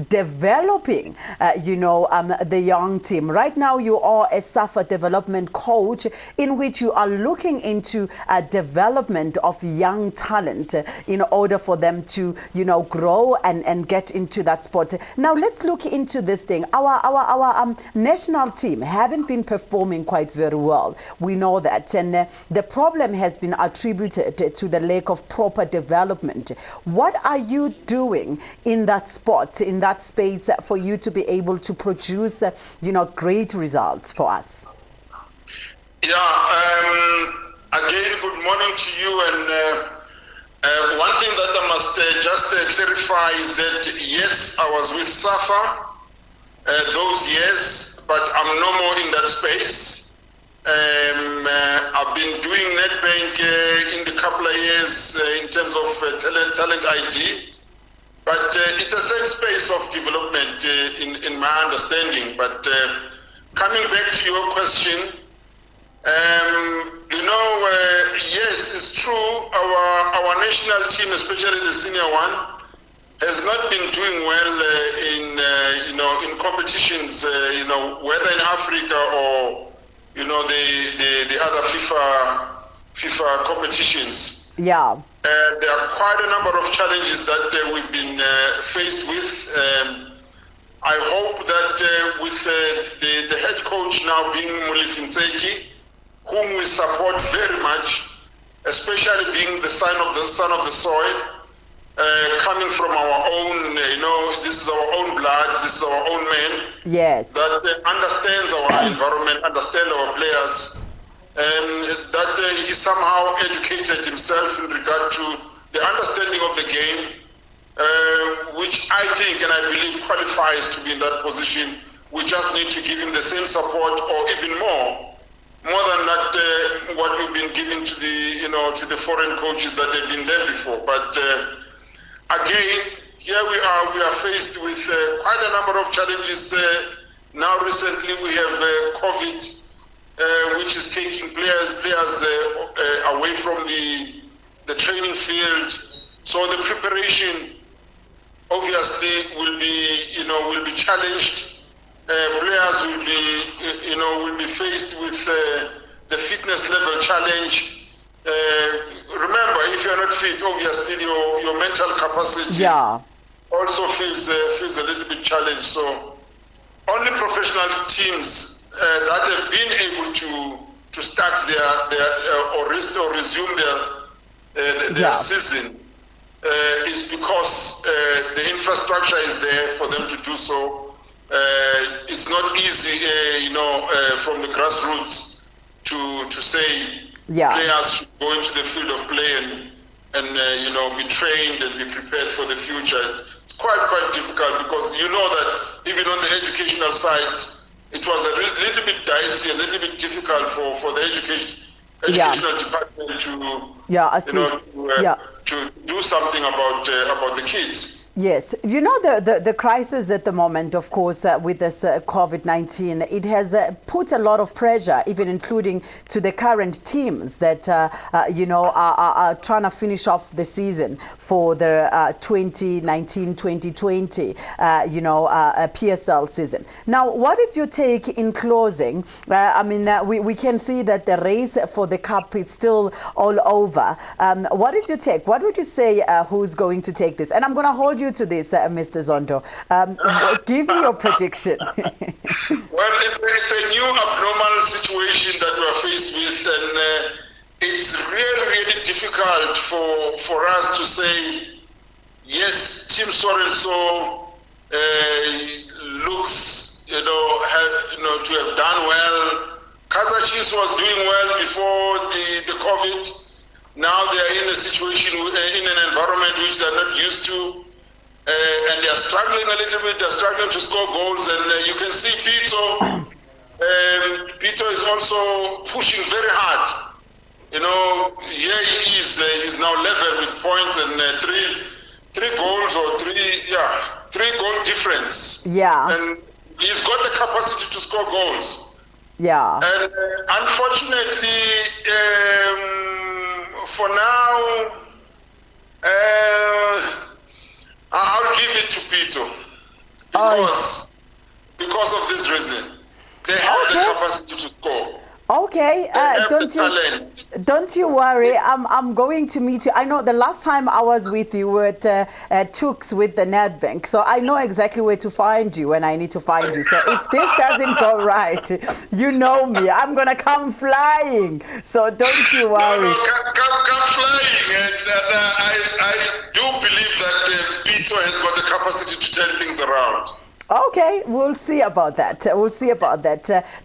developing, you know, the young team. Right now, you are a SAFA development coach in which you are looking into development of young talent in order for them to, you know, grow and get into that sport. Now let's look into this thing. Our national team haven't been performing quite very well. We know that, and the problem has been attributed to the lack of proper development. What are you doing in that spot, in that space, for you to be able to produce, you know, great results for us? Again, good morning to you. And one thing that I must just clarify is that, yes, I was with SAFA those years, but I'm no more in that space. I've been doing NetBank in the couple of years in terms of talent ID. But it's the same space of development in my understanding. But coming back to your question, you know, yes, it's true. Our national team, especially the senior one, has not been doing well in you know, in competitions. You know, whether in Africa or, you know, the other FIFA competitions. Yeah. There are quite a number of challenges that we've been faced with. I hope that with the head coach now being Mulifintseki, whom we support very much, especially being the son of the soil, coming from our own, you know, this is our own blood, this is our own man. Yes. That understands our environment, understands our players, that he somehow educated himself in regard to the understanding of the game, which I think and I believe qualifies to be in that position. We just need to give him the same support, or even more than that, what we've been giving to the, you know, to the foreign coaches that they've been there before. But again, here we are faced with quite a number of challenges. Now recently we have COVID, which is taking players away from the training field. So the preparation obviously will be challenged. Players will be faced with the fitness level challenge. Remember, if you're not fit, obviously your mental capacity also feels a little bit challenged. So only professional teams that have been able to start their resume their season is because the infrastructure is there for them to do so. it's not easy, from the grassroots to say players should go into the field of play and be trained and be prepared for the future. It's quite difficult because you know that even on the educational side, it was a little bit dicey, a little bit difficult for the educational department to do something about the kids. Yes, you know the crisis at the moment, of course, with this COVID-19, it has put a lot of pressure, even including to the current teams that are trying to finish off the season for the 2019-2020 PSL season. Now, what is your take in closing? We can see that the race for the cup is still all over. What is your take? What would you say who's going to take this? And I'm going to hold you to this, Mr. Zondo. Give me your prediction. Well, it's a new abnormal situation that we are faced with, and it's really difficult for us to say, yes, Team so-and-so looks, to have done well. Kaizer Chiefs was doing well before the COVID. Now they are in a situation, in an environment which they're not used to. And they are struggling a little bit. They're struggling to score goals, and you can see Pito. Pito is also pushing very hard. Here he is. He's now level with points and three goals or three goal difference. Yeah. And he's got the capacity to score goals. Yeah. And unfortunately, for now, I'll give it to Pito because of this reason. They have the capacity to score. Okay, don't you worry. I'm going to meet you. I know the last time I was with you were at Tooks with the Nedbank, so I know exactly where to find you when I need to find you. So if this doesn't go right, you know me. I'm gonna come flying. So don't you worry. Come flying, and I do believe that Pito has got the capacity to turn things around. Okay, we'll see about that.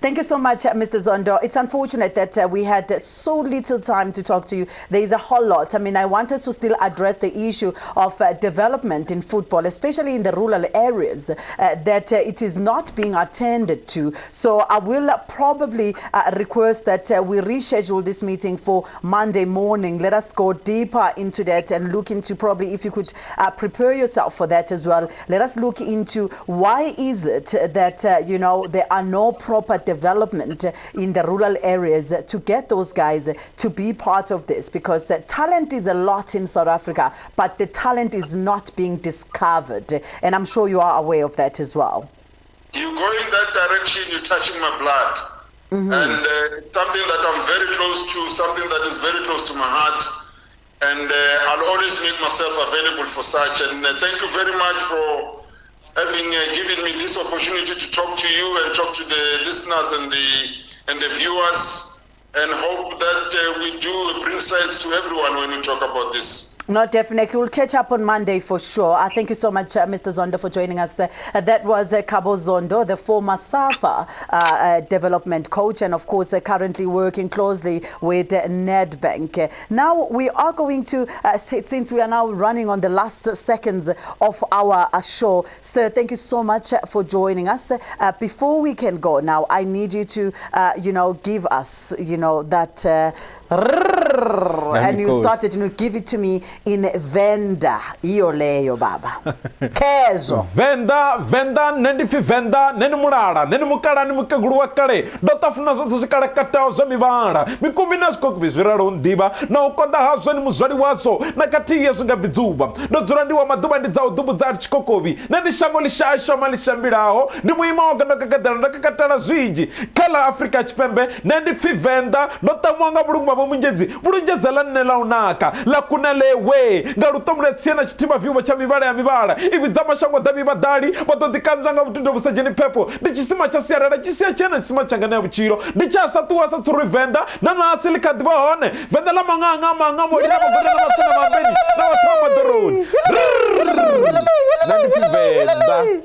Thank you so much, Mr. Zondo. It's unfortunate that we had so little time to talk to you. There is a whole lot. I want us to still address the issue of development in football, especially in the rural areas, that it is not being attended to. So I will probably request that we reschedule this meeting for Monday morning. Let us go deeper into that and look into probably if you could prepare yourself for that as well. Let us look into why is it that, there are no proper development in the rural areas to get those guys to be part of this? Because talent is a lot in South Africa, but the talent is not being discovered. And I'm sure you are aware of that as well. You go in that direction, you're touching my blood. Mm-hmm. And something that I'm very close to, something that is very close to my heart. And I'll always make myself available for such. And thank you very much for having given me this opportunity to talk to you and talk to the listeners and the viewers, and hope that we do bring sense to everyone when we talk about this. No, definitely. We'll catch up on Monday for sure. Thank you so much, Mr. Zondo, for joining us. That was Kabo Zondo, the former SAFA development coach, and of course currently working closely with Nedbank. Now we are going to, since we are now running on the last seconds of our show, sir, thank you so much for joining us. Before we can go now, I need you to, give us, that... and you started to give it to me in VENDA. Io leyo baba. Kezo. VENDA, nendifi VENDA, nenumurara, nenumukara, nimukagurua kare. Dotafuna zosikara katao zamibara. Mikumina skokbiziraro ndiba. Na ukonda haso ni muzari waso. Na kati yesu gavizuba. Dozurandi wa maduba ndi zao dubu zari chikokobi. Nendi shango lishaisho malishambiraho. Ni muima wakanda kakatara zwiji. Kala Afrika chipembe. Nendifi VENDA. Dota mwanga burungwa abo mungezi burungeza lanela unaka la kunalewe ngarutomre tsiena chitima vyubo cha mibara ya mibara ibizama shango dabibadari batodikanjanga butundo busajeni pepo ndichisima cha siarara chisia chena chisima changana ya buchiro ndichasa tuwasa turi venda na asilika dibahone venda la manganga mangamo ila venda na masuna mambeni na watama doroni venda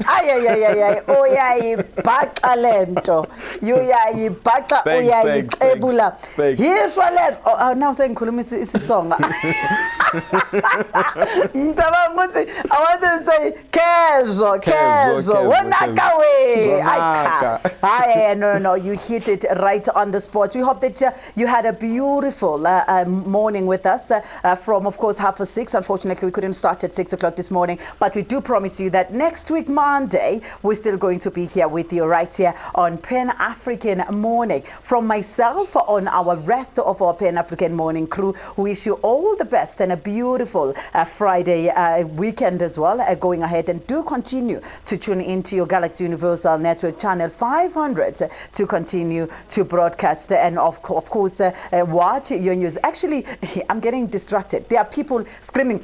ay uyayibhaqa lento uyayibhaqa uyayicebula yishwa letho now sengikhuluma isitsonga ngicabanga ukuthi I want to say kezo wonaka we no you hit it right on the spot. We hope that you had a beautiful morning with us from of course 6:30. Unfortunately we couldn't start at 6 o'clock this morning, but we do promise you that next week Monday we're still going to be here with you right here on Pan-African Morning. From myself on our rest of our Pan-African Morning crew, we wish you all the best and a beautiful Friday weekend as well going ahead, and do continue to tune into your Galaxy Universal Network channel 500 to continue to broadcast and of course watch your news. Actually, I'm getting distracted. There are people screaming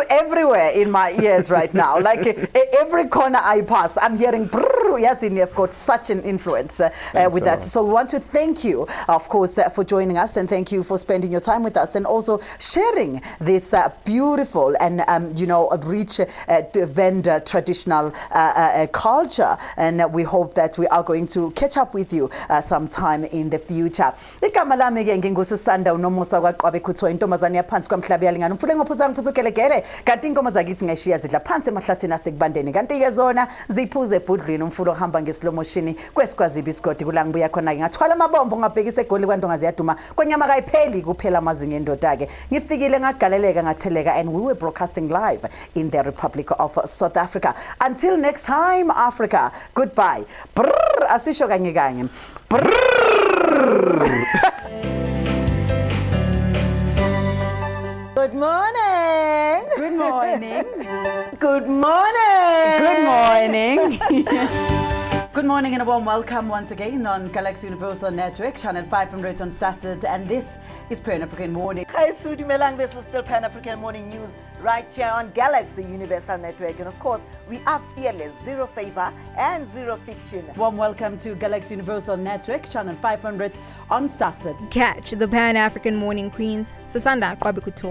everywhere in my ears right now. Like every corner I pass, I'm hearing yes, and you've got such an influence with that. So we want to thank you, of course, for joining us, and thank you for spending your time with us and also sharing this beautiful and rich VENDA traditional culture. And we hope that we are going to catch up with you sometime in the future. Igama lami ke ngingusisanda unomusa kwaQWABE-COUTAUD intombazane yaphansi kwamhlabi yalingana umfule ngophuza ngiphuzukelegele kanti inkomo zakithi ngeshiya zidla phansi emahlathini asekubandeni kanti ke zona ziphuze ebhudlweni umfulo ohamba ngeslow motion kwesikwazi biskoti kula ngibuya khona ke ngathwala amabombo ngabhekisa egoli kwanto ziyaduma kwenyama kayipheli kuphela amazinga endoda ke ngifikile ngagaleleka ngatheleka, and we were broadcasting live in the Republic of South Africa. Until next time, Africa, goodbye. Asisho kanye kanye. Good morning. Good morning. Good morning. Good morning. Good morning and a warm welcome once again on Galaxy Universal Network, channel 500 on Started, and this is Pan-African Morning. Hi, Sudi Melang. This is still Pan-African Morning News right here on Galaxy Universal Network. And of course, we are fearless, zero favor and zero fiction. Warm welcome to Galaxy Universal Network, channel 500 on Started. Catch the Pan-African Morning Queens, SISANDA, QWABE-COUTAUD.